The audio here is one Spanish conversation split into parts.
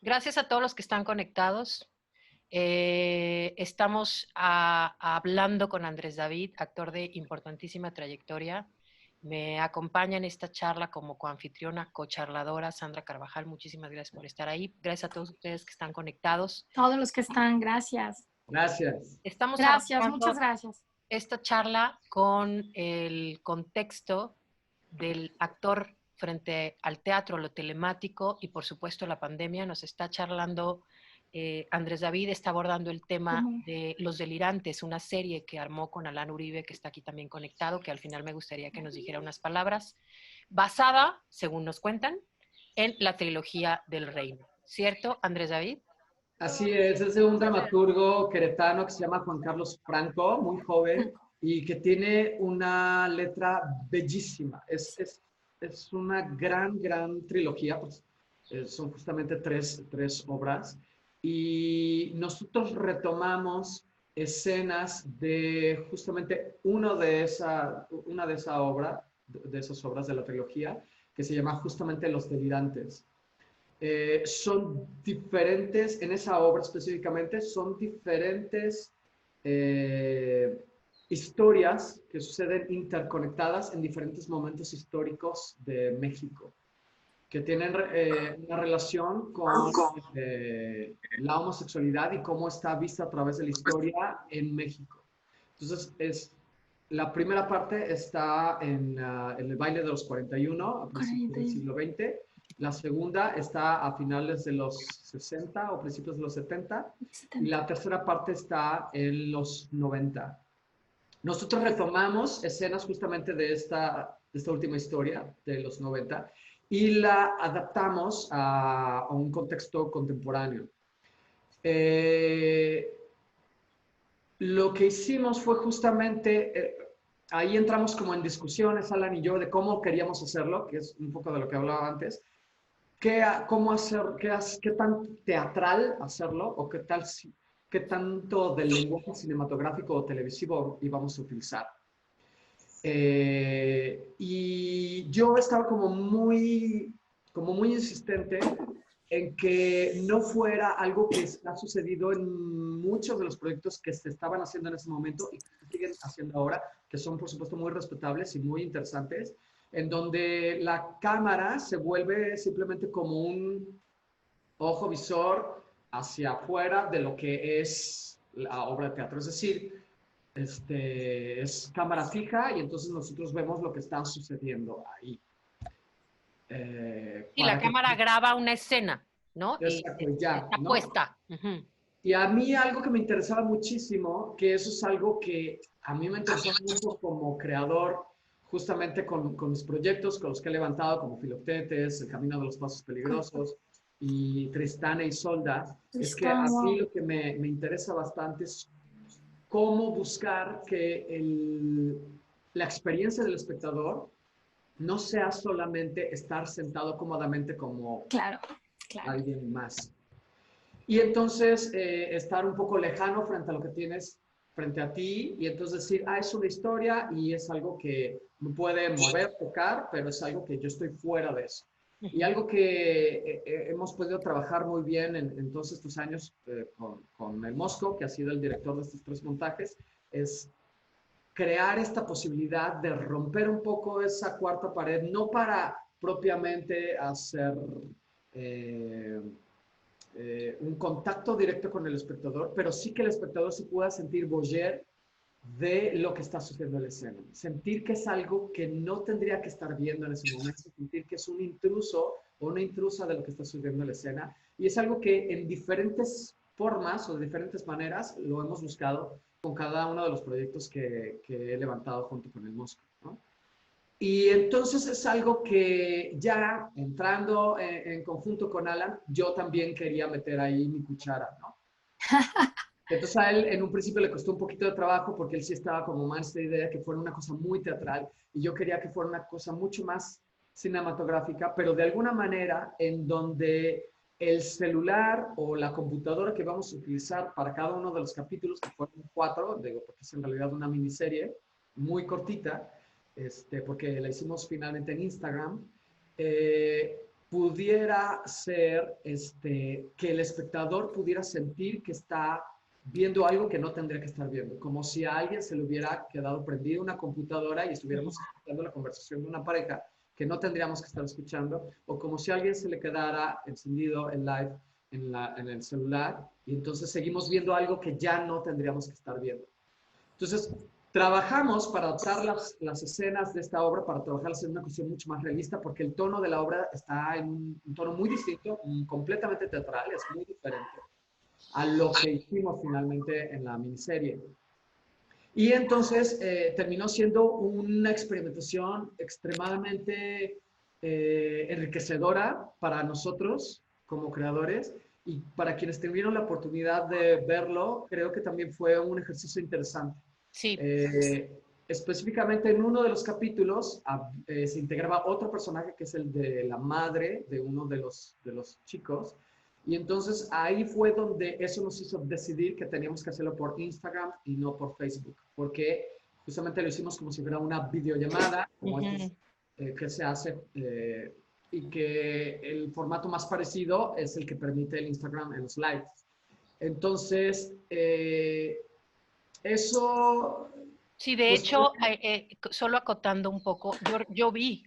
Gracias a todos los que están conectados. Estamos hablando con Andrés David, actor de importantísima trayectoria. Me acompaña en esta charla como coanfitriona, cocharladora, Sandra Carvajal. Muchísimas gracias por estar ahí. Gracias a todos ustedes que están conectados. Todos los que están, gracias. Gracias. Estamos Gracias, muchas arrancando gracias. esta charla con el contexto del actor frente al teatro, lo telemático y por supuesto la pandemia. Nos está charlando Andrés David, está abordando el tema de Los Delirantes, una serie que armó con Alan Uribe, que está aquí también conectado, que al final me gustaría que nos dijera unas palabras, basada, según nos cuentan, en la trilogía del Reino. ¿Cierto, Andrés David? Así es de un dramaturgo queretano que se llama Juan Carlos Franco, muy joven, y que tiene una letra bellísima. Es una gran trilogía, pues, son justamente tres obras, y nosotros retomamos escenas de justamente una de esas obras de la trilogía, que se llama justamente Los Delirantes. Son diferentes, en esa obra específicamente, son diferentes historias que suceden interconectadas en diferentes momentos históricos de México, que tienen una relación con la homosexualidad y cómo está vista a través de la historia en México. Entonces, la primera parte está en el baile de los 41, a principios del siglo XX. La segunda está a finales de los 60 o principios de los 70. Y la tercera parte está en los 90. Nosotros retomamos escenas justamente de esta última historia de los 90 y la adaptamos a un contexto contemporáneo. Lo que hicimos fue justamente, ahí entramos como en discusiones, Alan y yo, de cómo queríamos hacerlo, que es un poco de lo que hablaba antes. ¿Cómo hacer, qué tan teatral hacerlo o qué tanto del lenguaje cinematográfico o televisivo íbamos a utilizar? Y yo estaba como muy insistente en que no fuera algo que ha sucedido en muchos de los proyectos que se estaban haciendo en ese momento y que se siguen haciendo ahora, que son por supuesto muy respetables y muy interesantes, en donde la cámara se vuelve simplemente como un ojo visor hacia afuera de lo que es la obra de teatro. Es decir, es cámara fija y entonces nosotros vemos lo que está sucediendo ahí. Y la cámara graba una escena, ¿no? Exacto, y ya, está ¿no? puesta. Y a mí algo que me interesaba muchísimo, que eso es algo que a mí me interesó mucho como creador, justamente con mis proyectos, con los que he levantado, como Filoctetes, El Camino de los Pasos Peligrosos y Tristana y Isolda, es que a mí lo que me interesa bastante es cómo buscar que la experiencia del espectador no sea solamente estar sentado cómodamente como alguien más. Y entonces estar un poco lejano frente a lo que tienes frente a ti y entonces decir, es una historia y es algo que me puede mover, tocar, pero es algo que yo estoy fuera de eso. Y algo que hemos podido trabajar muy bien en todos estos años con el Mosco, que ha sido el director de estos tres montajes, es crear esta posibilidad de romper un poco esa cuarta pared, no para propiamente hacer un contacto directo con el espectador, pero sí que el espectador se pueda sentir voyeur de lo que está sucediendo en la escena. Sentir que es algo que no tendría que estar viendo en ese momento, sentir que es un intruso o una intrusa de lo que está sucediendo en la escena. Y es algo que en diferentes formas o de diferentes maneras lo hemos buscado con cada uno de los proyectos que he levantado junto con el Mosco, ¿no? Y entonces es algo que ya entrando en conjunto con Alan, yo también quería meter ahí mi cuchara, ¿no? Entonces a él en un principio le costó un poquito de trabajo porque él sí estaba como más de idea que fuera una cosa muy teatral y yo quería que fuera una cosa mucho más cinematográfica, pero de alguna manera en donde el celular o la computadora que vamos a utilizar para cada uno de los capítulos, que fueron 4, digo, porque es en realidad una miniserie muy cortita, porque la hicimos finalmente en Instagram, pudiera ser que el espectador pudiera sentir que está viendo algo que no tendría que estar viendo, como si a alguien se le hubiera quedado prendida una computadora y estuviéramos escuchando la conversación de una pareja que no tendríamos que estar escuchando, o como si a alguien se le quedara encendido el live en el celular y entonces seguimos viendo algo que ya no tendríamos que estar viendo. Entonces, trabajamos para adaptar las escenas de esta obra, para trabajarlas en una cuestión mucho más realista, porque el tono de la obra está en un tono muy distinto, completamente teatral, es muy diferente a lo que hicimos finalmente en la miniserie. Y entonces terminó siendo una experimentación extremadamente enriquecedora para nosotros como creadores, y para quienes tuvieron la oportunidad de verlo, creo que también fue un ejercicio interesante. Sí. Específicamente en uno de los capítulos se integraba otro personaje que es el de la madre de uno de los chicos. Y entonces ahí fue donde eso nos hizo decidir que teníamos que hacerlo por Instagram y no por Facebook, porque justamente lo hicimos como si fuera una videollamada, como que se hace, y que el formato más parecido es el que permite el Instagram en los lives. Entonces, eso... Sí, de pues, hecho, solo acotando un poco, yo vi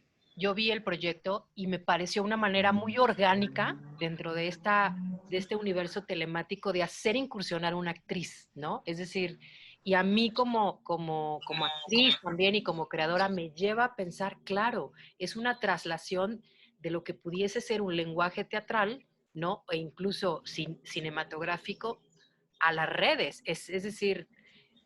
el proyecto y me pareció una manera muy orgánica dentro de este universo telemático de hacer incursionar a una actriz, ¿no? Es decir, y a mí como actriz también y como creadora me lleva a pensar, claro, es una traslación de lo que pudiese ser un lenguaje teatral, ¿no? E incluso cinematográfico a las redes. Es decir,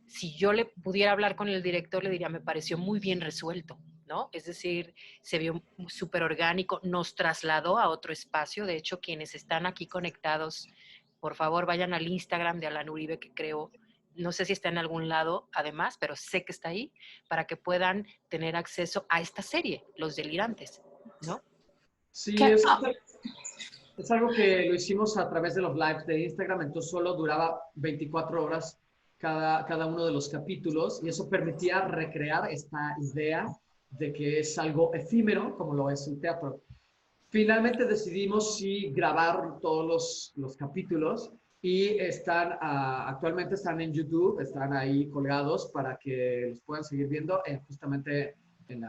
si yo le pudiera hablar con el director, le diría, me pareció muy bien resuelto, ¿no? Es decir, se vio súper orgánico, nos trasladó a otro espacio. De hecho, quienes están aquí conectados, por favor, vayan al Instagram de Alan Uribe, que creo, no sé si está en algún lado, además, pero sé que está ahí, para que puedan tener acceso a esta serie, Los Delirantes, ¿no? Sí, es algo que lo hicimos a través de los lives de Instagram, entonces solo duraba 24 horas cada uno de los capítulos, y eso permitía recrear esta idea de que es algo efímero, como lo es el teatro. Finalmente decidimos sí grabar todos los capítulos, y actualmente están en YouTube, están ahí colgados para que los puedan seguir viendo justamente en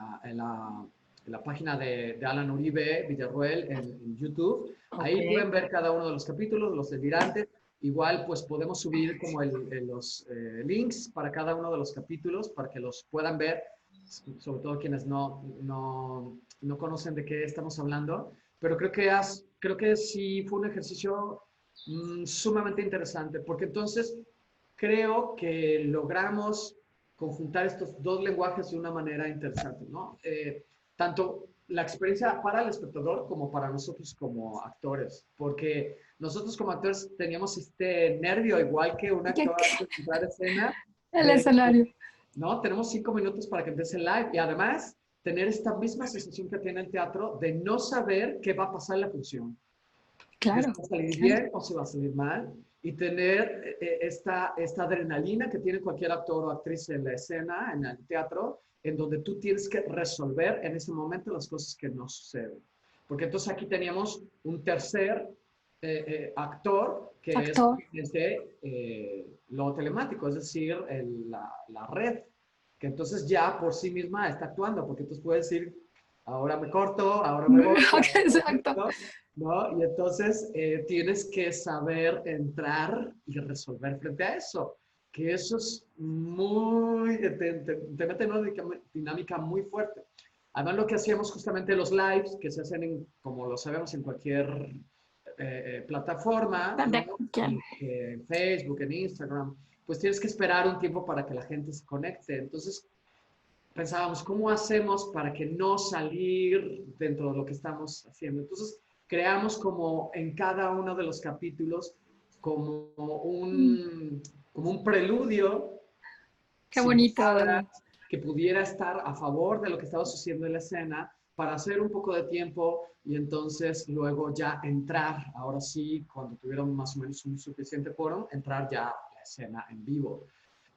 la página de Alan Uribe Villarroel en YouTube. Ahí Okay. pueden ver cada uno de los capítulos, Los Delirantes. Igual pues podemos subir como los links para cada uno de los capítulos para que los puedan ver, sobre todo quienes no conocen de qué estamos hablando. Pero creo que sí fue un ejercicio sumamente interesante, porque entonces creo que logramos conjuntar estos dos lenguajes de una manera interesante, ¿no? Tanto la experiencia para el espectador como para nosotros como actores, porque nosotros como actores teníamos este nervio, igual que un actor antes de entrar a escena. El escenario. ¿No? Tenemos 5 minutos para que empiece el live, y además tener esta misma sensación que tiene el teatro de no saber qué va a pasar en la función. Claro. Si va a salir bien o si va a salir mal, y tener esta adrenalina que tiene cualquier actor o actriz en la escena, en el teatro, en donde tú tienes que resolver en ese momento las cosas que no suceden. Porque entonces aquí teníamos un tercer actor que es lo telemático, es decir, la red, que entonces ya por sí misma está actuando, porque entonces puedes decir, ahora me corto, ahora me voy. Exacto. ¿No? Y entonces tienes que saber entrar y resolver frente a eso, que eso es te mete en una dinámica muy fuerte. Además, lo que hacíamos justamente los lives, que se hacen, como lo sabemos, en cualquier plataforma, ¿no? En Facebook, en Instagram, pues tienes que esperar un tiempo para que la gente se conecte. Entonces, pensábamos, ¿cómo hacemos para que no salir dentro de lo que estamos haciendo? Entonces, creamos como en cada uno de los capítulos como un preludio. Qué bonito. Que pudiera estar a favor de lo que estaba sucediendo en la escena, para hacer un poco de tiempo y entonces luego ya entrar, ahora sí, cuando tuvieron más o menos un suficiente quórum, entrar ya a la escena en vivo.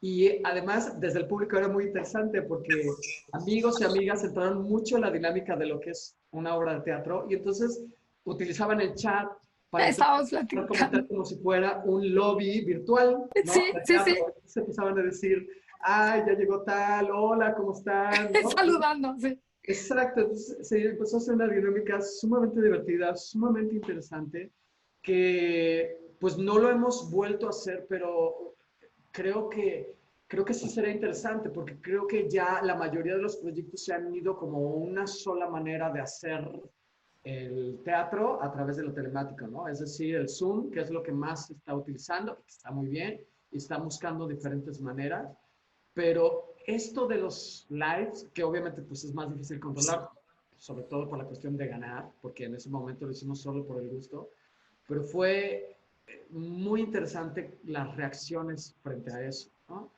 Y además, desde el público era muy interesante porque amigos y amigas entraron mucho en la dinámica de lo que es una obra de teatro, y entonces utilizaban el chat para Estábamos comentar platicando. como si fuera un lobby virtual, ¿no? Sí, De sí, sí. teatro. Se empezaban a decir, ay, ya llegó tal, hola, ¿cómo están? ¿No? Saludando, sí. Exacto, entonces se empezó a hacer una dinámica sumamente divertida, sumamente interesante, que pues no lo hemos vuelto a hacer, pero creo que, creo que sí será interesante, porque creo que ya la mayoría de los proyectos se han ido como una sola manera de hacer el teatro a través de lo telemático, ¿no? Es decir, el Zoom, que es lo que más se está utilizando, que está muy bien, y está buscando diferentes maneras, pero esto de los lives, que obviamente pues es más difícil controlar, sobre todo por la cuestión de ganar, porque en ese momento lo hicimos solo por el gusto, pero fue muy interesante las reacciones frente a eso, ¿no?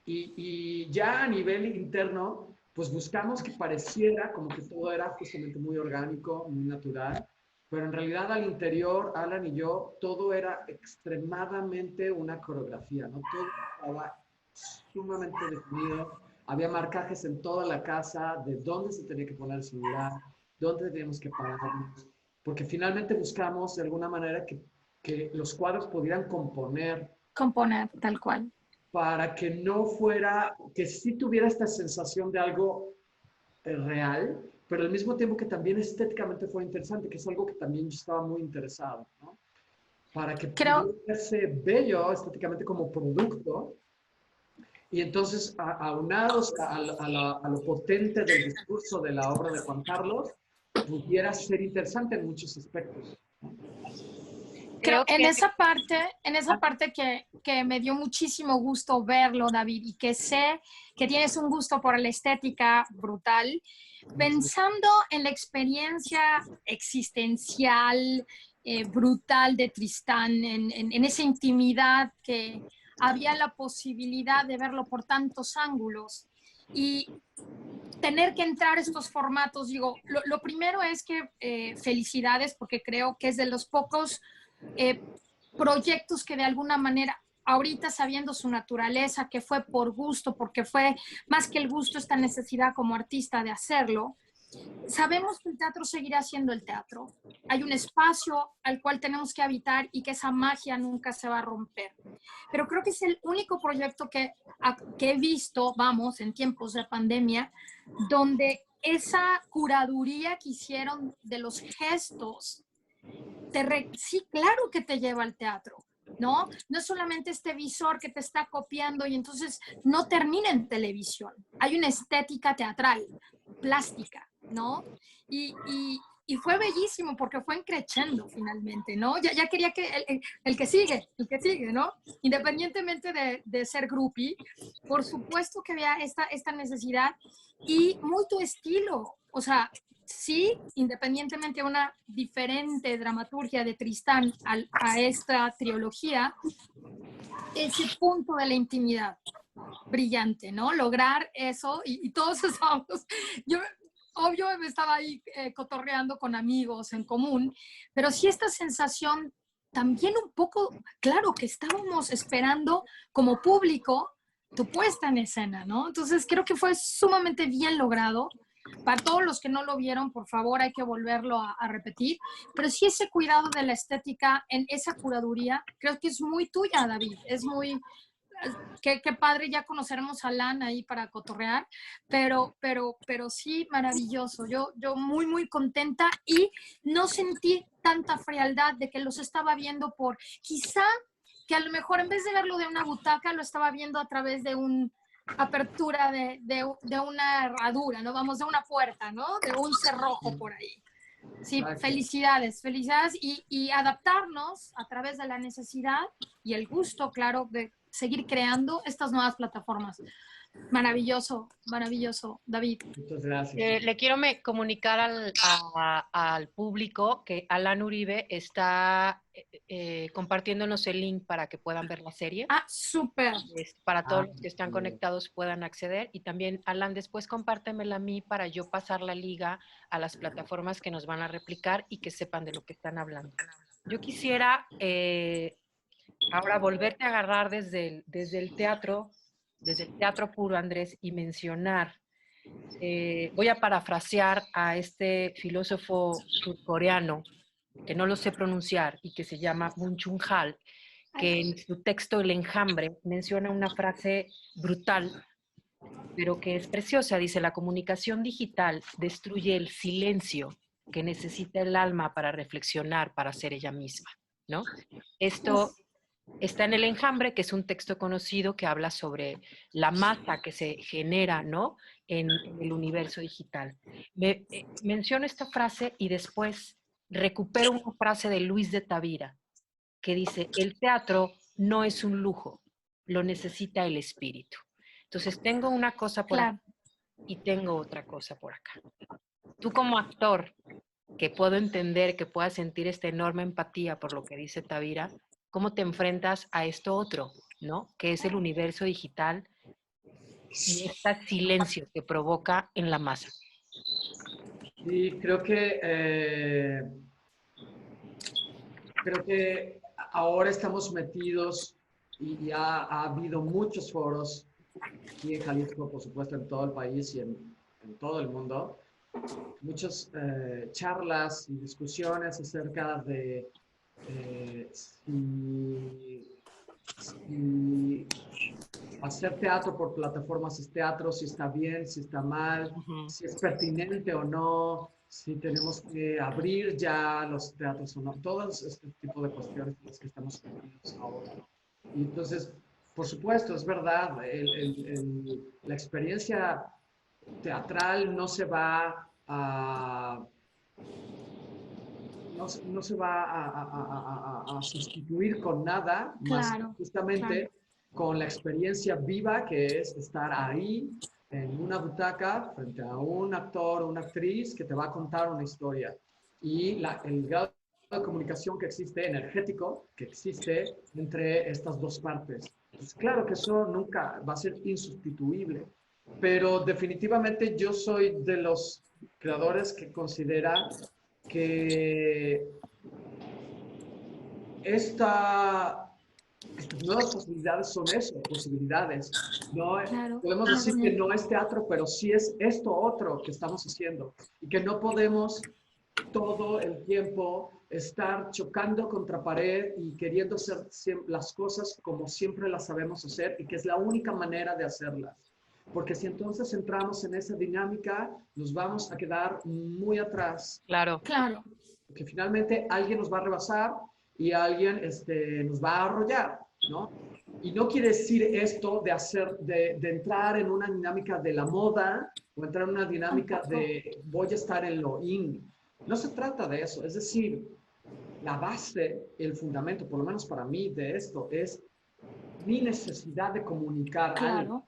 Y ya a nivel interno, pues buscamos que pareciera como que todo era justamente muy orgánico, muy natural, pero en realidad al interior, Alan y yo, todo era extremadamente una coreografía, ¿no? Todo estaba sumamente definido. Había marcajes en toda la casa de dónde se tenía que poner el celular, dónde teníamos que pararnos, porque finalmente buscamos de alguna manera que los cuadros pudieran componer Componer, tal cual. para que no fuera, que sí tuviera esta sensación de algo real, pero al mismo tiempo que también estéticamente fuera interesante, que es algo que también yo estaba muy interesado, ¿no? Para que Creo, pudiera verse bello estéticamente como producto, y entonces, aunados a lo potente del discurso de la obra de Juan Carlos, pudiera ser interesante en muchos aspectos, ¿no? creo Creo que en esa parte que me dio muchísimo gusto verlo, David, y que sé que tienes un gusto por la estética brutal, pensando en la experiencia existencial, brutal de Tristán, en esa intimidad que había la posibilidad de verlo por tantos ángulos. Y tener que entrar a estos formatos, digo, lo primero es que felicidades, porque creo que es de los pocos eh, proyectos que de alguna manera, ahorita sabiendo su naturaleza, que fue por gusto, porque fue más que el gusto, esta necesidad como artista de hacerlo, sabemos que el teatro seguirá siendo el teatro. Hay un espacio al cual tenemos que habitar y que esa magia nunca se va a romper. Pero creo que es el único proyecto que he visto, vamos, en tiempos de pandemia, donde esa curaduría que hicieron de los gestos, sí, claro que te lleva al teatro. ¿No? No es solamente este visor que te está copiando y entonces no termina en televisión. Hay una estética teatral, plástica, ¿no? Y fue bellísimo porque fue creciendo finalmente, ¿no? Ya quería que el que sigue, ¿no? Independientemente de ser groupie, por supuesto que había esta necesidad y muy tu estilo, o sea, sí, independientemente de una diferente dramaturgia de Tristán a esta trilogía, ese punto de la intimidad brillante, ¿no? Lograr eso y todos estábamos, yo obvio me estaba ahí cotorreando con amigos en común, pero sí esta sensación también un poco, claro, que estábamos esperando como público tu puesta en escena, ¿no? Entonces creo que fue sumamente bien logrado. Para todos los que no lo vieron, por favor, hay que volverlo a repetir. Pero sí ese cuidado de la estética en esa curaduría, creo que es muy tuya, David. Es muy, qué padre, ya conoceremos a Lan ahí para cotorrear, pero sí, maravilloso. Yo muy, muy contenta y no sentí tanta frialdad de que los estaba viendo por, quizá que a lo mejor en vez de verlo de una butaca, lo estaba viendo a través de una apertura de una herradura, ¿no? Vamos, de una puerta, ¿no? De un cerrojo por ahí. Sí, Exacto. felicidades, felicidades y adaptarnos a través de la necesidad y el gusto, claro, de seguir creando estas nuevas plataformas. Maravilloso, maravilloso, David. Muchas gracias. Le quiero comunicar al público que Alan Uribe está compartiéndonos el link para que puedan ver la serie. Ah, súper. Para todos los que están conectados puedan acceder. Y también, Alan, después compártemela a mí para yo pasar la liga a las plataformas que nos van a replicar y que sepan de lo que están hablando. Yo quisiera ahora volverte a agarrar desde el teatro puro, Andrés, y mencionar, voy a parafrasear a este filósofo surcoreano que no lo sé pronunciar y que se llama Byung-Chul Han, que en su texto El Enjambre menciona una frase brutal, pero que es preciosa. Dice: la comunicación digital destruye el silencio que necesita el alma para reflexionar, para ser ella misma, ¿no? Esto está en El Enjambre, que es un texto conocido que habla sobre la masa que se genera, ¿no?, en el universo digital. Menciono esta frase y después recupero una frase de Luis de Tavira, que dice: el teatro no es un lujo, lo necesita el espíritu. Entonces tengo una cosa por Claro. acá y tengo otra cosa por acá. Tú como actor, que puedo entender, que puedas sentir esta enorme empatía por lo que dice Tavira, ¿cómo te enfrentas a esto otro, ¿no?, que es el universo digital y este silencio que provoca en la masa? Y creo que ahora estamos metidos y ya ha habido muchos foros aquí en Jalisco, por supuesto, en todo el país y en todo el mundo, muchas charlas y discusiones acerca de si hacer teatro por plataformas es teatro, si está bien, si está mal, si es pertinente o no, si tenemos que abrir ya los teatros o no, todos este tipo de cuestiones en las que estamos metidos ahora. Y entonces, por supuesto, es verdad, la experiencia teatral no se va a no se va a sustituir con nada más que Claro, claro. justamente con la experiencia viva que es estar ahí en una butaca frente a un actor o una actriz que te va a contar una historia. Y el grado de comunicación que existe, energético, que existe entre estas dos partes. Pues claro que eso nunca va a ser insustituible, pero definitivamente yo soy de los creadores que considera que estas nuevas posibilidades son eso, posibilidades. No, Claro, podemos decir así que es. no es teatro, pero sí es esto otro que estamos haciendo y que no podemos todo el tiempo estar chocando contra pared y queriendo hacer las cosas como siempre las sabemos hacer y que es la única manera de hacerlas. Porque si entonces entramos en esa dinámica, nos vamos a quedar muy atrás. Claro. Claro, Porque finalmente alguien nos va a rebasar y alguien nos va a arrollar, ¿no? Y no quiere decir esto de entrar en una dinámica de la moda o entrar en una dinámica tampoco. de voy a estar en lo in. No se trata de eso. Es decir, la base, el fundamento, por lo menos para mí, de esto es mi necesidad de comunicar algo.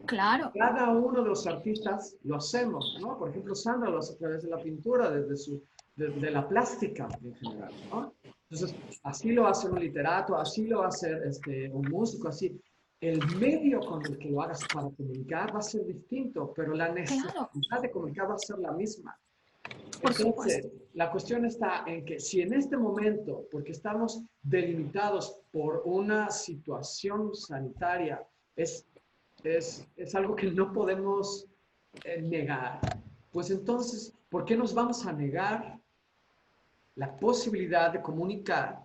Claro, claro. Cada uno de los artistas lo hacemos, ¿no? Por ejemplo, Sandra lo hace a través de la pintura, de la plástica en general, ¿no? Entonces, así lo hace un literato, así lo va a hacer un músico, así. El medio con el que lo hagas para comunicar va a ser distinto, pero la Claro, necesidad de comunicar va a ser la misma. por Entonces, supuesto. la cuestión está en que si en este momento, porque estamos delimitados por una situación sanitaria, es algo que no podemos negar, pues entonces, ¿por qué nos vamos a negar la posibilidad de comunicar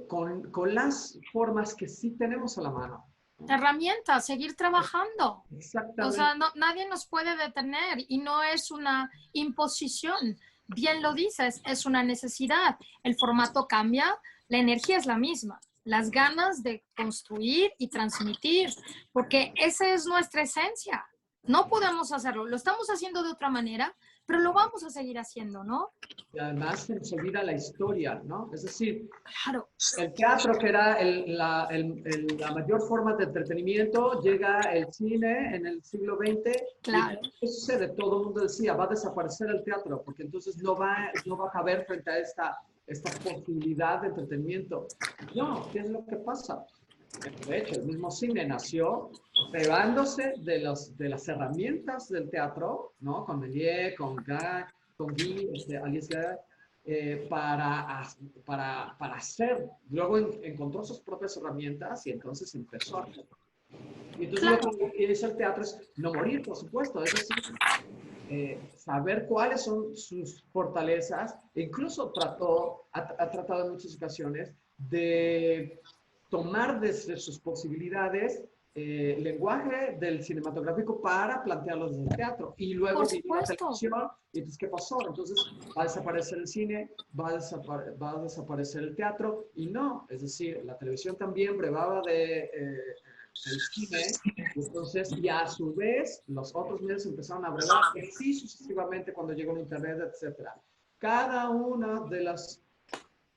con las formas que sí tenemos a la mano? Herramientas, seguir trabajando. O Exactamente. sea, nadie nos puede detener y no es una imposición. Bien lo dices, es una necesidad. El formato cambia, la energía es la misma. Las ganas de construir y transmitir, porque esa es nuestra esencia. No podemos hacerlo, lo estamos haciendo de otra manera, pero lo vamos a seguir haciendo, ¿no? Y además se nos olvida la historia, ¿no? Es decir, Claro, el teatro, que era la mayor forma de entretenimiento, llega el cine en el siglo XX y claro, ¿qué sucede? Todo el mundo decía, va a desaparecer el teatro porque entonces no va a caber frente a esta posibilidad de entretenimiento. No, ¿qué es lo que pasa? De hecho, el mismo cine nació privándose de las herramientas del teatro, ¿no? Con Méliès, con Guy, Alice Guy, para hacer. Luego encontró sus propias herramientas y entonces empezó a hacer. Y entonces Claro. lo que dice el teatro es no morir, por supuesto, es decir, saber cuáles son sus fortalezas, e incluso ha tratado en muchas ocasiones de tomar desde sus posibilidades lenguaje del cinematográfico para plantearlo desde el teatro. Y Por luego vino la supuesto. televisión, y entonces, ¿qué pasó? Entonces va a desaparecer el cine, va a desaparecer el teatro, y no, es decir, la televisión también brevaba del cine, y entonces, y a su vez, los otros medios empezaron a brevar, y así sucesivamente cuando llegó el Internet, etcétera. Cada una de las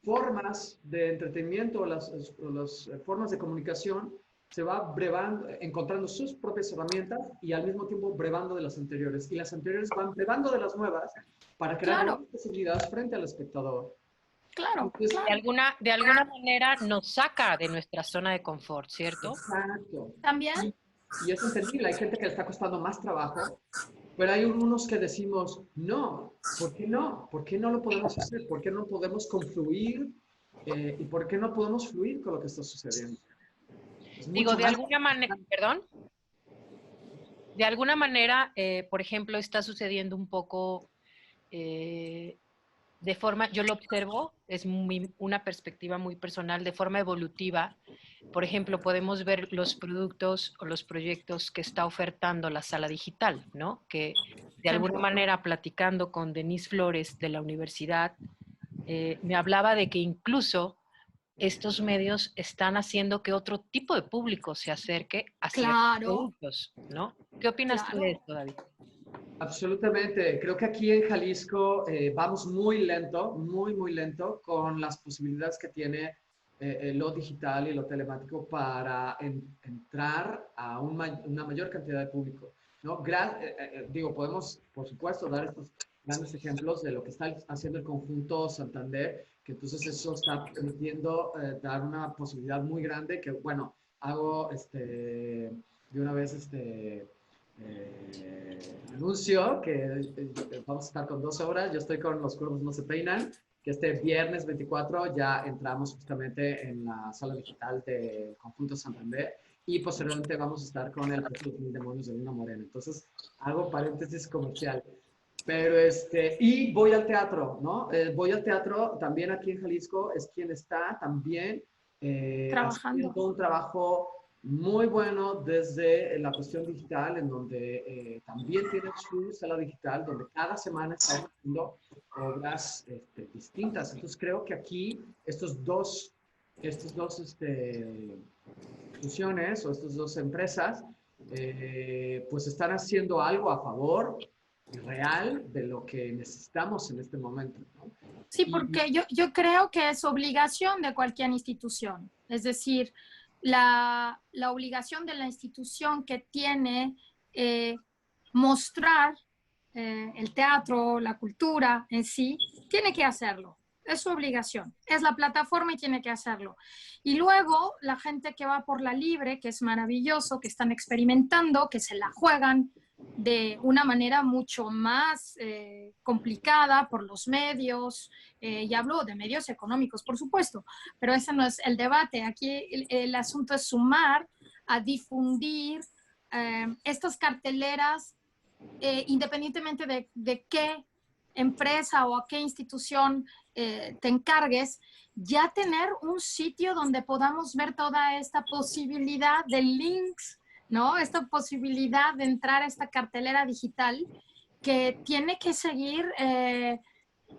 formas de entretenimiento o las formas de comunicación se va brevando, encontrando sus propias herramientas y al mismo tiempo brevando de las anteriores. Y las anteriores van brevando de las nuevas para crear Claro, nuevas posibilidades frente al espectador. claro, Entonces, claro. De alguna manera nos saca de nuestra zona de confort, ¿cierto? exacto. También, Y es entendible, hay gente que le está costando más trabajo, pero hay unos que decimos, no, ¿por qué no? ¿Por qué no lo podemos hacer? ¿Por qué no podemos confluir? ¿Y por qué no podemos fluir con lo que está sucediendo? Es Digo, mucho de más. alguna manera, perdón, de alguna manera, por ejemplo, está sucediendo un poco eh, de forma, yo lo observo, es una perspectiva muy personal, de forma evolutiva. Por ejemplo, podemos ver los productos o los proyectos que está ofertando la sala digital, ¿no? Que de sí, alguna manera, platicando con Denise Flores de la universidad, me hablaba de que incluso estos medios están haciendo que otro tipo de público se acerque a ciertos claro, productos, ¿no? ¿Qué opinas tú de claro. esto, David? Absolutamente. Creo que aquí en Jalisco vamos muy lento, muy, muy lento con las posibilidades que tiene lo digital y lo telemático para entrar a una mayor cantidad de público, ¿no? Digo, podemos, por supuesto, dar estos grandes ejemplos de lo que está haciendo el conjunto Santander, que entonces eso está permitiendo dar una posibilidad muy grande que, bueno, hago de una vez anuncio que vamos a estar con 12 horas. Yo estoy con Los Cuervos No Se Peinan, que este viernes 24 ya entramos justamente en la sala digital del Conjunto Santander y posteriormente vamos a estar con El Precio de los Mil Demonios de Luna Morena. Entonces, hago paréntesis comercial. Pero y voy al teatro, ¿no? Voy al teatro también aquí en Jalisco, es quien está también Trabajando. haciendo un trabajo muy bueno desde la cuestión digital, en donde también tiene su sala digital, donde cada semana está haciendo obras distintas. Entonces creo que aquí estos dos instituciones o estas dos empresas, pues están haciendo algo a favor real de lo que necesitamos en este momento, ¿no? Sí, Y porque yo creo que es obligación de cualquier institución. Es decir, la obligación de la institución que tiene mostrar el teatro, la cultura en sí, tiene que hacerlo. Es su obligación. Es la plataforma y tiene que hacerlo. Y luego la gente que va por la libre, que es maravilloso, que están experimentando, que se la juegan de una manera mucho más complicada por los medios, y hablo de medios económicos, por supuesto, pero ese no es el debate. Aquí el asunto es sumar a difundir estas carteleras independientemente de qué empresa o a qué institución te encargues, ya tener un sitio donde podamos ver toda esta posibilidad de links, ¿no? Esta posibilidad de entrar a esta cartelera digital que tiene que seguir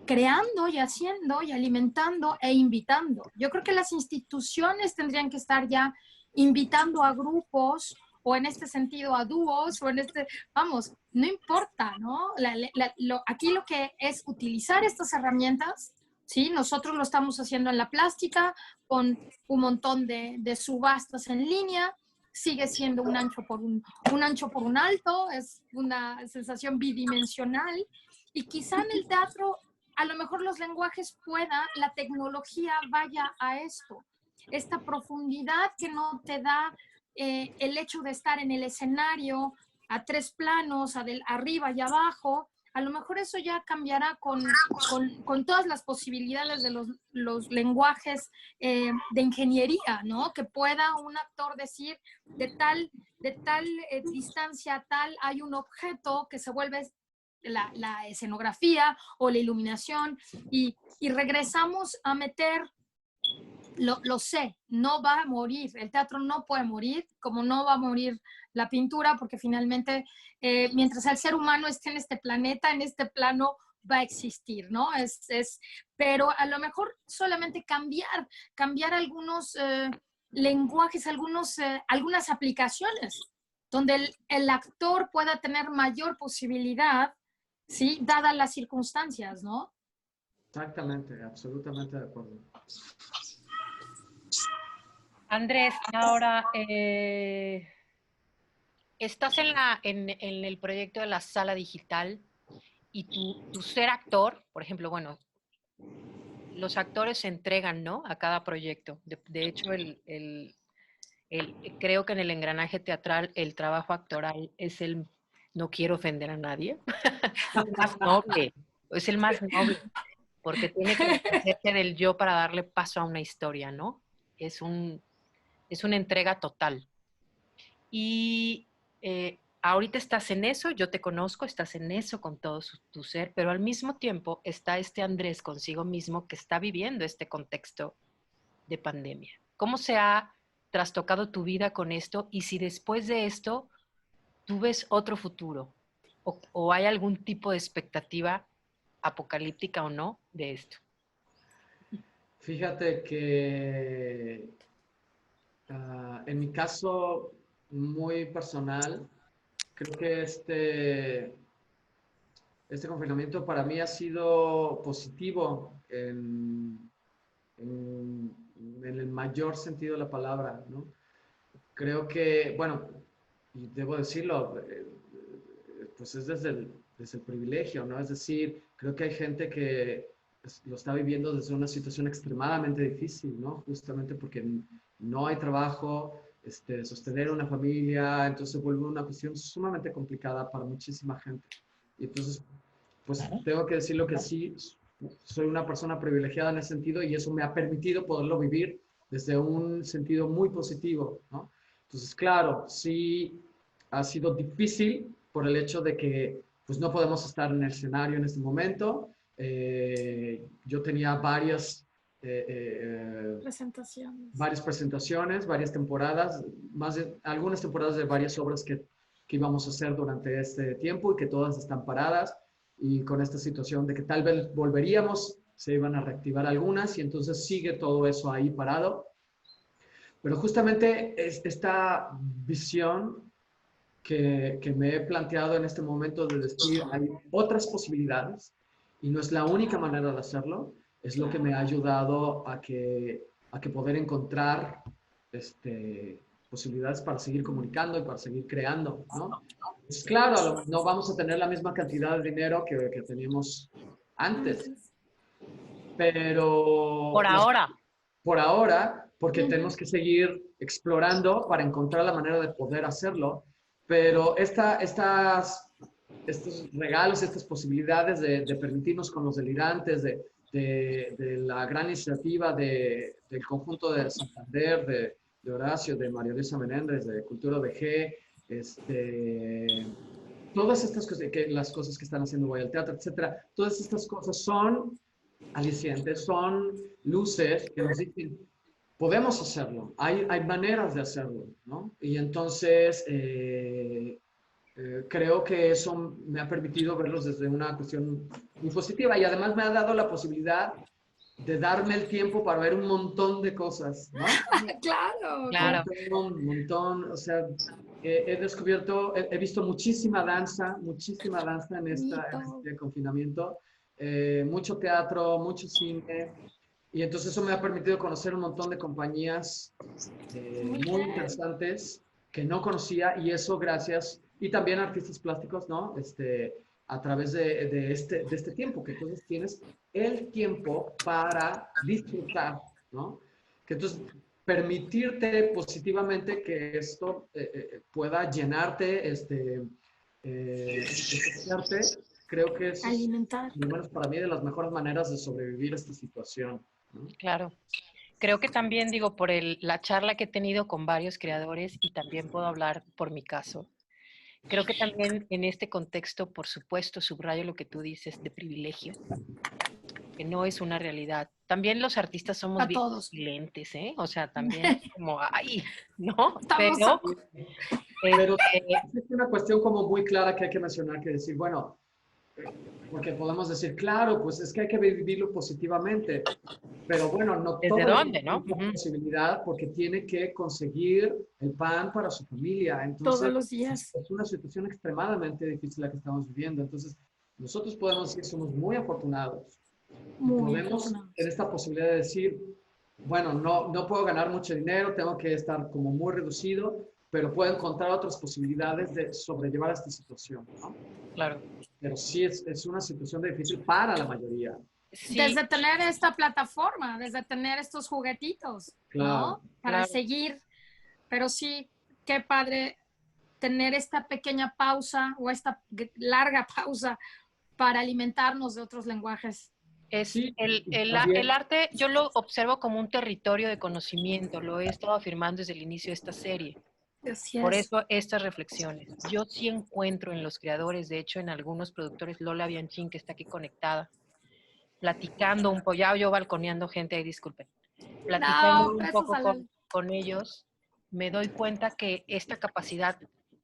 creando y haciendo y alimentando e invitando. Yo creo que las instituciones tendrían que estar ya invitando a grupos o en este sentido a dúos o en vamos, no importa, ¿no? Aquí lo que es utilizar estas herramientas, ¿sí? Nosotros lo estamos haciendo en la plástica con un montón de subastas en línea, sigue siendo un ancho por un alto, es una sensación bidimensional y quizá en el teatro a lo mejor los lenguajes la tecnología vaya a esto, esta profundidad que no te da el hecho de estar en el escenario a tres planos, arriba y abajo, a lo mejor eso ya cambiará con todas las posibilidades de los lenguajes de ingeniería, ¿no? Que pueda un actor decir de tal distancia a tal hay un objeto que se vuelve la escenografía o la iluminación y regresamos a meter, lo sé, no va a morir, el teatro no puede morir, como no va a morir la pintura, porque finalmente mientras el ser humano esté en este planeta, en este plano, va a existir, ¿no? Pero a lo mejor solamente cambiar algunos lenguajes, algunas aplicaciones, donde el actor pueda tener mayor posibilidad, ¿sí? Dadas las circunstancias, ¿no? Exactamente, absolutamente de acuerdo. Andrés, ahora estás en el proyecto de la sala digital y tu ser actor, por ejemplo, bueno, los actores se entregan, ¿no? A cada proyecto. De hecho, creo que en el engranaje teatral el trabajo actoral es no quiero ofender a nadie, el más noble, es el más noble, porque tiene que deshacerse del yo para darle paso a una historia, ¿no? Es una entrega total. Y ahorita estás en eso, yo te conozco, estás en eso con todo tu ser, pero al mismo tiempo está este Andrés consigo mismo que está viviendo este contexto de pandemia. ¿Cómo se ha trastocado tu vida con esto? Y si después de esto tú ves otro futuro o hay algún tipo de expectativa apocalíptica o no de esto. Fíjate que en mi caso muy personal, creo que este confinamiento para mí ha sido positivo en el mayor sentido de la palabra, ¿no? Creo que, bueno, y debo decirlo, pues es desde el privilegio, ¿no? Es decir, creo que hay gente que lo está viviendo desde una situación extremadamente difícil, ¿no? Justamente porque no hay trabajo, sostener una familia, entonces se vuelve una cuestión sumamente complicada para muchísima gente. Y entonces, pues tengo que decirlo que sí, soy una persona privilegiada en ese sentido y eso me ha permitido poderlo vivir desde un sentido muy positivo, ¿no? Entonces, claro, sí ha sido difícil por el hecho de que pues no podemos estar en el escenario en este momento. Yo tenía varias presentaciones, varias temporadas, algunas temporadas de varias obras que íbamos a hacer durante este tiempo y que todas están paradas y con esta situación de que tal vez volveríamos, se iban a reactivar algunas y entonces sigue todo eso ahí parado. Pero justamente esta visión que me he planteado en este momento de decir hay otras posibilidades y no es la única manera de hacerlo, es lo que me ha ayudado a que poder encontrar posibilidades para seguir comunicando y para seguir creando, ¿no? Pues claro, no vamos a tener la misma cantidad de dinero que teníamos antes, pero... Por ahora, porque tenemos que seguir explorando para encontrar la manera de poder hacerlo, pero estos regalos, estas posibilidades de permitirnos con los delirantes, de la gran iniciativa del conjunto de Santander, de Horacio, de María Luisa Menéndez, de Cultura VG, todas estas cosas, las cosas que están haciendo Voy al Teatro, etcétera, todas estas cosas son alicientes, son luces que nos dicen, podemos hacerlo, hay maneras de hacerlo, ¿no? Y entonces creo que eso me ha permitido verlos desde una cuestión muy positiva y además me ha dado la posibilidad de darme el tiempo para ver un montón de cosas, ¿no? Claro. Un montón, o sea, he descubierto, he visto muchísima danza en este confinamiento, mucho teatro, mucho cine, y entonces eso me ha permitido conocer un montón de compañías muy interesantes que no conocía, y eso gracias, y también artistas plásticos, ¿no? A través de este tiempo, que entonces tienes el tiempo para disfrutar, ¿no? Que entonces permitirte positivamente que esto pueda llenarte, creo que eso es, Alimentar. al menos para mí, de las mejores maneras de sobrevivir a esta situación, ¿no? Claro. Creo que también, digo, por la charla que he tenido con varios creadores y también puedo hablar por mi caso. Creo que también en este contexto, por supuesto, subrayo lo que tú dices de privilegio, que no es una realidad. También los artistas somos A bien todos. lentes, ¿eh? O sea, también es como, ay, ¿no? Estamos Pero, Pero este, es una cuestión como muy clara que hay que mencionar, que decir, bueno, porque podemos decir, claro, pues es que hay que vivirlo positivamente, pero bueno, no ¿desde todo el dónde, mundo no? tiene esa posibilidad porque tiene que conseguir el pan para su familia. todos Entonces, los días. es una situación extremadamente difícil la que estamos viviendo. Entonces, nosotros podemos decir, somos muy afortunados y Muy podemos afortunados. tener esta posibilidad de decir, bueno, no puedo ganar mucho dinero, tengo que estar como muy reducido, pero puedo encontrar otras posibilidades de sobrellevar esta situación, ¿no? Claro. Pero sí es una situación difícil para la mayoría. Sí, Desde tener esta plataforma, desde tener estos juguetitos, Claro, ¿no? Para claro. seguir. Pero sí, qué padre tener esta pequeña pausa o esta larga pausa para alimentarnos de otros lenguajes. Es sí, el, y el, el también, arte, yo lo observo como un territorio de conocimiento, lo he estado afirmando desde el inicio de esta serie. Así Por es. eso estas reflexiones. Yo sí encuentro en los creadores, de hecho en algunos productores, Lola Bianchín, que está aquí conectada, platicando un poco, ya yo balconeando gente ahí, disculpen, platicando No, un besos poco a la... con ellos, me doy cuenta que esta capacidad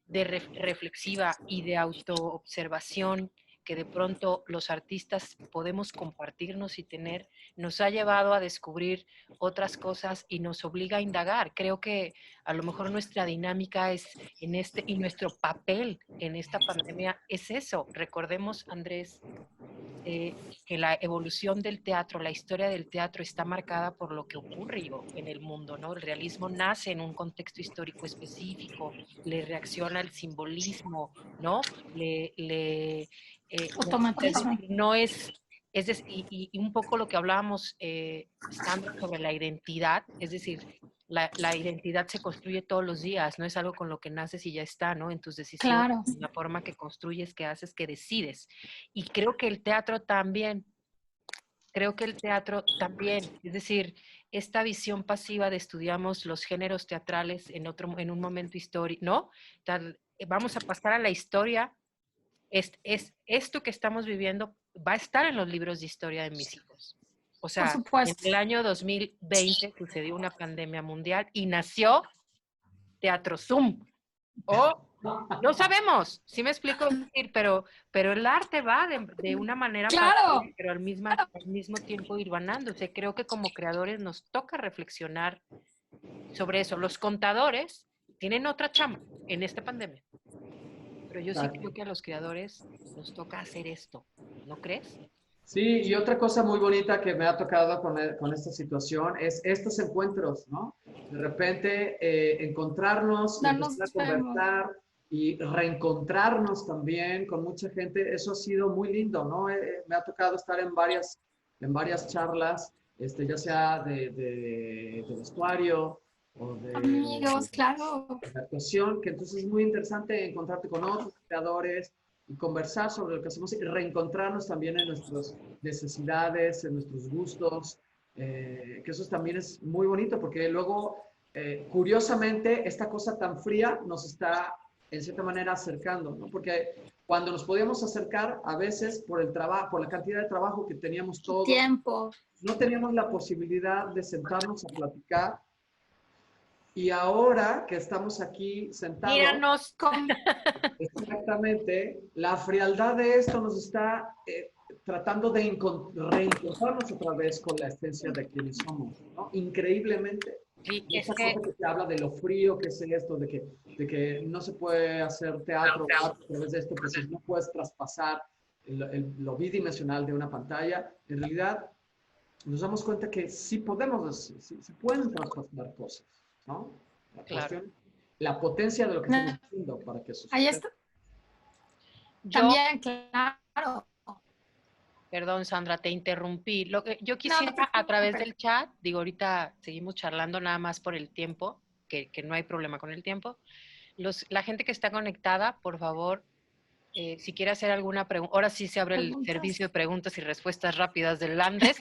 de reflexiva y de autoobservación que de pronto los artistas podemos compartirnos y tener, nos ha llevado a descubrir otras cosas y nos obliga a indagar. Creo que a lo mejor nuestra dinámica es en este y nuestro papel en esta pandemia es eso. Recordemos, Andrés, que la evolución del teatro, la historia del teatro está marcada por lo que ocurre en el mundo, ¿no? El realismo nace en un contexto histórico específico, le reacciona al simbolismo, ¿no? Es Automatismo. decir, no es, y un poco lo que hablábamos, Sandra, sobre la identidad, es decir, la identidad se construye todos los días, no es algo con lo que naces y ya está, ¿no? En tus decisiones, Claro. en la forma que construyes, que haces, que decides. Y creo que el teatro también, es decir, esta visión pasiva de estudiamos los géneros teatrales en un momento histórico, ¿no? Vamos a pasar a la historia. Esto que estamos viviendo va a estar en los libros de historia de mis hijos. O Por sea, en supuesto. el año 2020 sucedió una pandemia mundial y nació Teatro Zoom. O no sabemos, sí me explico decir, pero el arte va de una manera Claro. paralela, pero al mismo tiempo ir vanándose. Creo que como creadores nos toca reflexionar sobre eso. Los contadores tienen otra chamba en esta pandemia, pero yo sí creo que a los creadores nos toca hacer esto, ¿no crees? sí, y otra cosa muy bonita que me ha tocado con esta situación es estos encuentros, ¿no? De repente encontrarnos y No empezar a nos vemos. conversar y reencontrarnos también con mucha gente, eso ha sido muy lindo, ¿no? Me ha tocado estar en varias charlas, ya sea de vestuario o Amigos, claro. de actuación, que entonces es muy interesante encontrarte con otros creadores y conversar sobre lo que hacemos y reencontrarnos también en nuestras necesidades, en nuestros gustos, que eso también es muy bonito porque luego, curiosamente, esta cosa tan fría nos está en cierta manera acercando, ¿no? Porque cuando nos podíamos acercar, a veces por el trabajo, por la cantidad de trabajo que teníamos todos, Tiempo. no teníamos la posibilidad de sentarnos a platicar. Y ahora que estamos aquí sentados, Míranos. exactamente, la frialdad de esto nos está tratando de reencontrarnos otra vez con la esencia de quienes somos, ¿no? Increíblemente. Sí, Y es esta que cosa que se habla de lo frío que es esto, de que no se puede hacer teatro a través de esto, porque no puedes traspasar lo bidimensional de una pantalla, en realidad nos damos cuenta que sí podemos, sí pueden traspasar cosas, ¿no? La claro. cuestión, la potencia de lo que estamos haciendo para que eso Ahí suceda. está. Yo, También, claro. perdón, Sandra, te interrumpí. Lo que yo No, no te quisiera a través preocupes. del chat, digo, ahorita seguimos charlando nada más por el tiempo, que no hay problema con el tiempo. La gente que está conectada, por favor, si quiere hacer alguna pregunta. Ahora sí se abre el servicio de preguntas y respuestas rápidas del Landes.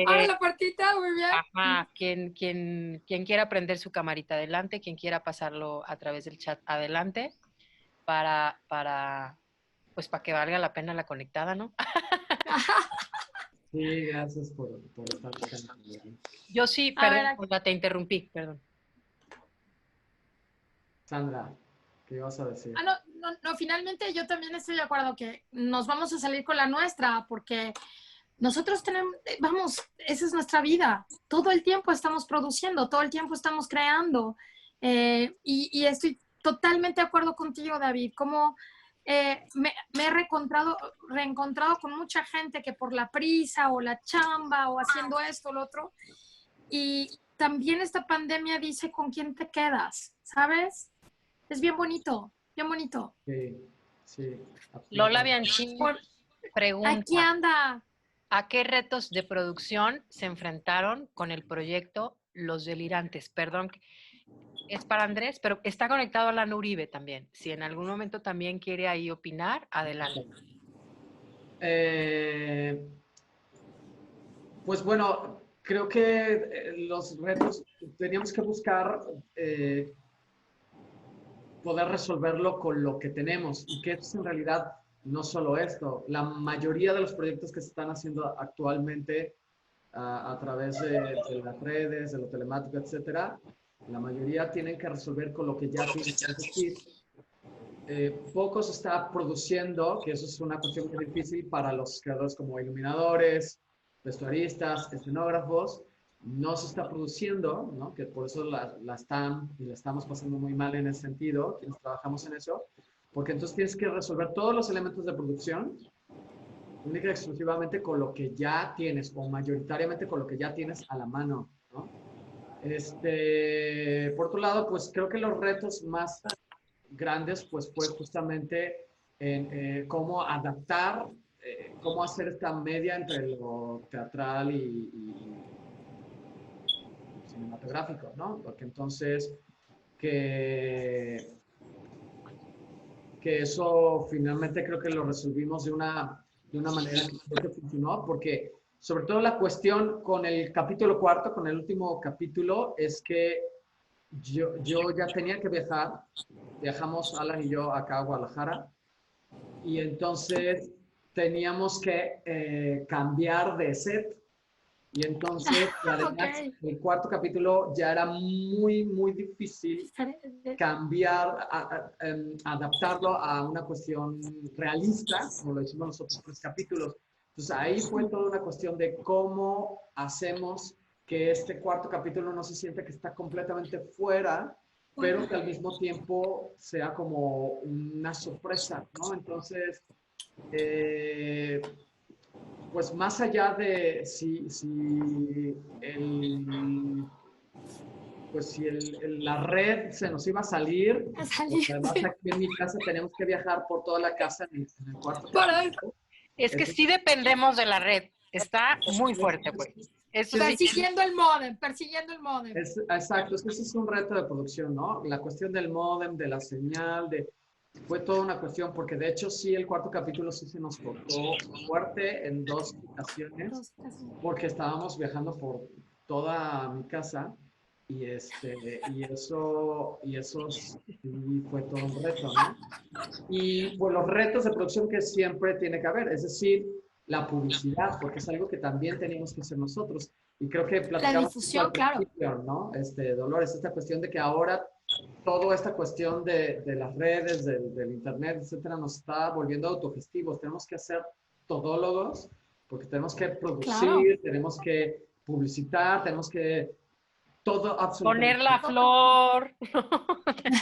Ahora la partita, muy bien. Ajá, quien quiera prender su camarita adelante, quien quiera pasarlo a través del chat adelante, pues para que valga la pena la conectada, ¿no? Sí, gracias por estar acá. Yo sí, perdón, te interrumpí, perdón. Sandra, ¿qué ibas a decir? No, finalmente yo también estoy de acuerdo que nos vamos a salir con la nuestra, porque nosotros tenemos, vamos, esa es nuestra vida. Todo el tiempo estamos produciendo, todo el tiempo estamos creando. Y estoy totalmente de acuerdo contigo, David. Como me he reencontrado con mucha gente que por la prisa o la chamba o haciendo esto o lo otro. Y también esta pandemia dice con quién te quedas, ¿sabes? Es bien bonito, bien bonito. Sí, sí. Lola Bianchini pregunta. Aquí anda. ¿A qué retos de producción se enfrentaron con el proyecto Los Delirantes? Perdón, es para Andrés, pero está conectado a Alan Uribe también. Si en algún momento también quiere ahí opinar, adelante. Pues bueno, creo que los retos teníamos que buscar poder resolverlo con lo que tenemos y que es en realidad no solo esto. La mayoría de los proyectos que se están haciendo actualmente a través de las redes, de lo telemático, etcétera, la mayoría tienen que resolver con lo que ya tienen. Es decir, poco se está produciendo, que eso es una cuestión muy difícil para los creadores como iluminadores, vestuaristas, escenógrafos. No se está produciendo, ¿no? Que por eso la estamos pasando muy mal en ese sentido, quienes trabajamos en eso, porque entonces tienes que resolver todos los elementos de producción única y exclusivamente con lo que ya tienes o mayoritariamente con lo que ya tienes a la mano, ¿no? Por otro lado, pues creo que los retos más grandes pues fue justamente en cómo adaptar, cómo hacer esta media entre lo teatral y cinematográfico, ¿no? Porque entonces que eso finalmente creo que lo resolvimos de una manera que funcionó, porque sobre todo la cuestión con el capítulo 4, con el último capítulo, es que yo ya tenía que viajar, viajamos Alan y yo acá a Guadalajara, y entonces teníamos que cambiar de set. Y entonces, además, el cuarto capítulo ya era muy, muy difícil cambiar, adaptarlo a una cuestión realista, como lo hicimos los otros 3 capítulos. Entonces, ahí fue toda una cuestión de cómo hacemos que este cuarto capítulo no se sienta que está completamente fuera, pero que al mismo tiempo sea como una sorpresa, ¿no? Entonces, pues más allá de si la red se nos iba a salir, porque además aquí en mi casa tenemos que viajar por toda la casa en el cuarto. Es que sí dependemos de la red, está muy fuerte, pues. Persiguiendo el módem. Exacto, es que ese es un reto de producción, ¿no? La cuestión del módem, de la señal, fue toda una cuestión, porque de hecho sí, el cuarto capítulo sí se nos cortó fuerte en 2 ocasiones, porque estábamos viajando por toda mi casa y eso sí fue todo un reto, ¿no? Y pues los retos de producción que siempre tiene que haber, es decir, la publicidad, porque es algo que también teníamos que hacer nosotros. Y creo que platicamos la difusión, claro, ¿no? Dolores, esta cuestión de que ahora toda esta cuestión de las redes, del internet, etcétera, nos está volviendo autogestivos. Tenemos que ser todólogos porque tenemos que producir, claro, tenemos que publicitar, tenemos que todo absolutamente. Poner la flor.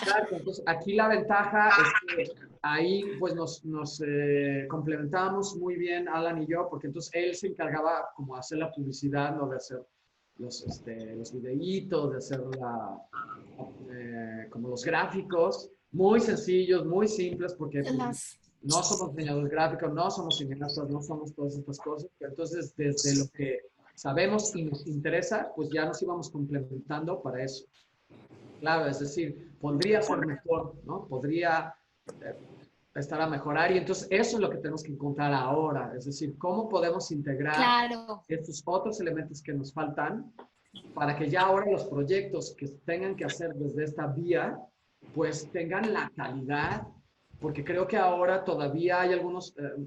Claro, entonces aquí la ventaja es que ahí pues nos complementábamos muy bien Alan y yo, porque entonces él se encargaba como de hacer la publicidad, ¿no? De hacer los videitos, de hacer como los gráficos, muy sencillos, muy simples, porque pues, no somos diseñadores gráficos, no somos cineastas, no somos todas estas cosas, pero entonces desde lo que sabemos y nos interesa, pues ya nos íbamos complementando para eso. Claro, es decir, podría ser mejor, ¿no? Podría eh, estar a mejorar y entonces eso es lo que tenemos que encontrar ahora, es decir, cómo podemos integrar Claro. estos otros elementos que nos faltan para que ya ahora los proyectos que tengan que hacer desde esta vía, pues tengan la calidad, porque creo que ahora todavía hay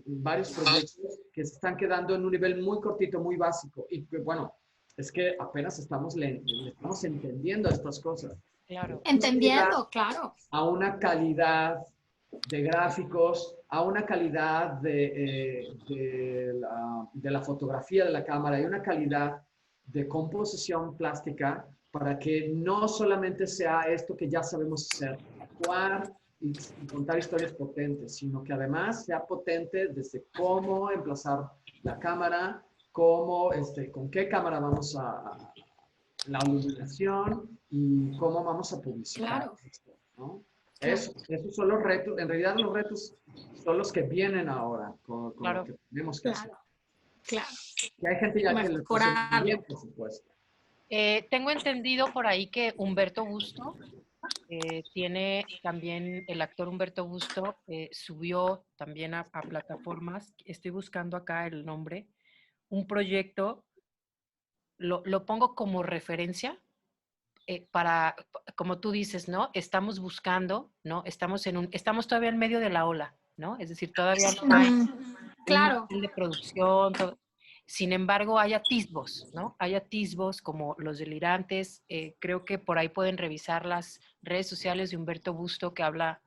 varios proyectos que se están quedando en un nivel muy cortito, muy básico, y bueno, es que apenas estamos entendiendo estas cosas. Claro. Entendiendo, claro. A una calidad de gráficos, a una calidad de la fotografía de la cámara y una calidad de composición plástica para que no solamente sea esto que ya sabemos hacer, actuar y contar historias potentes, sino que además sea potente desde cómo emplazar la cámara, con qué cámara vamos a la iluminación y cómo vamos a publicitar Claro. esto, ¿no? Esos son los retos, en realidad los retos son los que vienen ahora con Claro. lo que tenemos que hacer. Claro. Y hay gente ya que le puso Mejorarlo. bien, por supuesto. Tengo entendido por ahí que Humberto Busto tiene también, el actor Humberto Busto subió también a plataformas, estoy buscando acá el nombre, un proyecto, lo pongo como referencia para, como tú dices, ¿no? Estamos buscando, ¿no? Estamos todavía en medio de la ola, ¿no? Es decir, todavía no hay Claro. un nivel de producción, sin embargo, hay atisbos, ¿no? Hay atisbos como Los Delirantes. Creo que por ahí pueden revisar las redes sociales de Humberto Busto que habla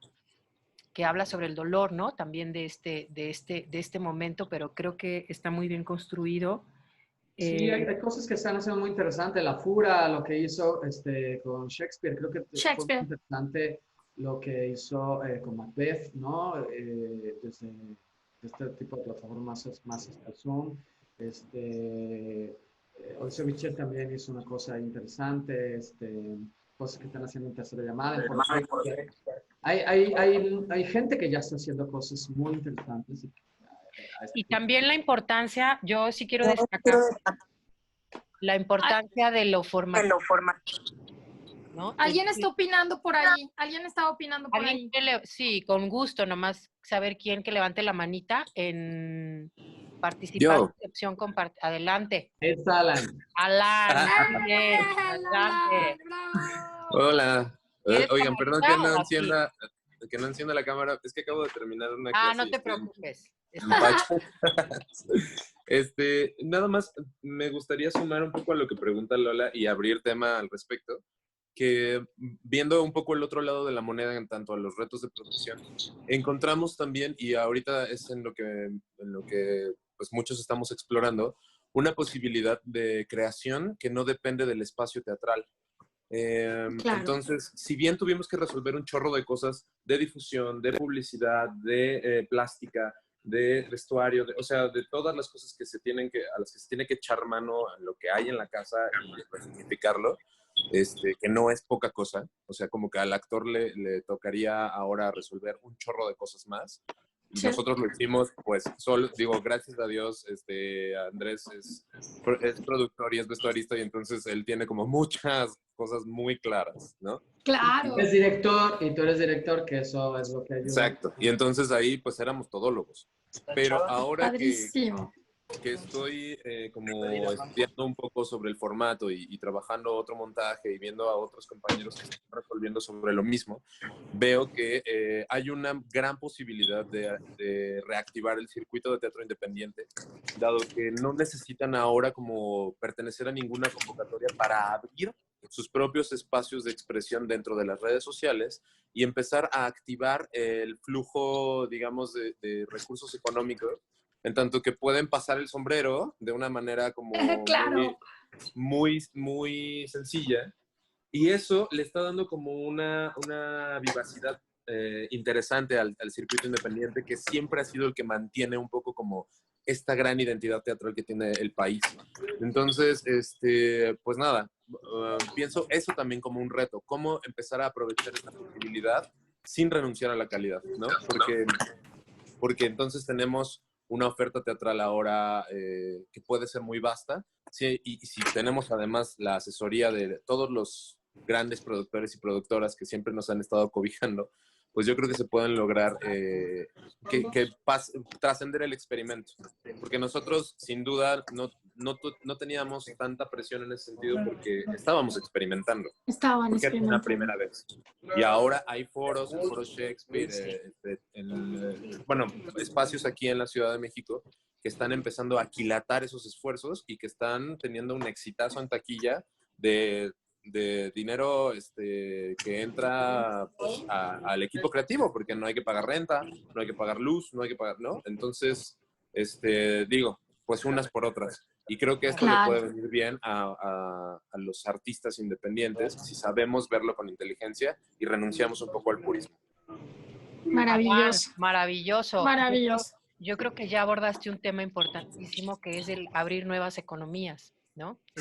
sobre el dolor, ¿no? También de este momento, pero creo que está muy bien construido. Sí, hay cosas que están haciendo muy interesantes. La Fura, lo que hizo con Shakespeare, creo que fue muy Shakespeare. interesante lo que hizo con Macbeth, ¿no? Desde este tipo de plataformas más hasta el Zoom. Odiseo Bichette también hizo una cosa interesante, cosas que están haciendo en tercera llamada. Hay gente que ya está haciendo cosas muy interesantes. Y también la importancia, yo sí quiero destacar la importancia de lo formativo, ¿no? ¿Alguien está opinando por ahí? ¿Alguien estaba opinando por ahí? Sí, con gusto, nomás saber quién que levante la manita en participar Yo. en opción compartida. Adelante. Es Alan. Alan, muy bien. Adelante. Hola. ¿Quieres Oigan, perdón comentar que no encienda la cámara. Es que acabo de terminar una Ah, clase. no te y estoy preocupes. en Pacho. Nada más me gustaría sumar un poco a lo que pregunta Lola y abrir tema al respecto, que viendo un poco el otro lado de la moneda en tanto a los retos de producción, encontramos también, y ahorita es en lo que pues muchos estamos explorando, una posibilidad de creación que no depende del espacio teatral. Claro. Entonces, si bien tuvimos que resolver un chorro de cosas de difusión, de publicidad, de plástica, de vestuario, o sea, de todas las cosas a las que se tiene que echar mano a lo que hay en la casa y resignificarlo, que no es poca cosa, o sea, como que al actor le tocaría ahora resolver un chorro de cosas más. Sí. Nosotros lo hicimos, pues, solo, digo, gracias a Dios, Andrés es productor y es vestuarista y entonces él tiene como muchas cosas muy claras, ¿no? Claro. Es director y tú eres director, que eso es lo que ayuda. Exacto. Y entonces ahí, pues, éramos todólogos. Pero ahora Padrísimo. que estoy como estudiando un poco sobre el formato y trabajando otro montaje y viendo a otros compañeros que están resolviendo sobre lo mismo, veo que hay una gran posibilidad de reactivar el circuito de teatro independiente, dado que no necesitan ahora como pertenecer a ninguna convocatoria para abrir sus propios espacios de expresión dentro de las redes sociales y empezar a activar el flujo, digamos, de recursos económicos, en tanto que pueden pasar el sombrero de una manera como Claro. muy sencilla. Y eso le está dando como una vivacidad interesante al circuito independiente, que siempre ha sido el que mantiene un poco como esta gran identidad teatral que tiene el país. Entonces, pues nada, pienso eso también como un reto, cómo empezar a aprovechar esta posibilidad sin renunciar a la calidad, ¿no? Porque entonces tenemos una oferta teatral ahora que puede ser muy vasta, sí, y si tenemos además la asesoría de todos grandes productores y productoras que siempre nos han estado cobijando, pues yo creo que se pueden lograr trascender el experimento. Porque nosotros, sin duda, no teníamos tanta presión en ese sentido porque estábamos experimentando. Porque era una primera vez. Y ahora hay foros, el Foro Shakespeare, bueno, espacios aquí en la Ciudad de México que están empezando a aquilatar esos esfuerzos y que están teniendo un exitazo en taquilla de dinero que entra pues, al equipo creativo, porque no hay que pagar renta, no hay que pagar luz, no hay que pagar, ¿no? Entonces, digo, pues unas por otras. Y creo que esto le puede venir bien a los artistas independientes si sabemos verlo con inteligencia y renunciamos un poco al purismo. Maravilloso. Maravilloso. Maravilloso. Yo creo que ya abordaste un tema importantísimo que es el abrir nuevas economías, ¿no?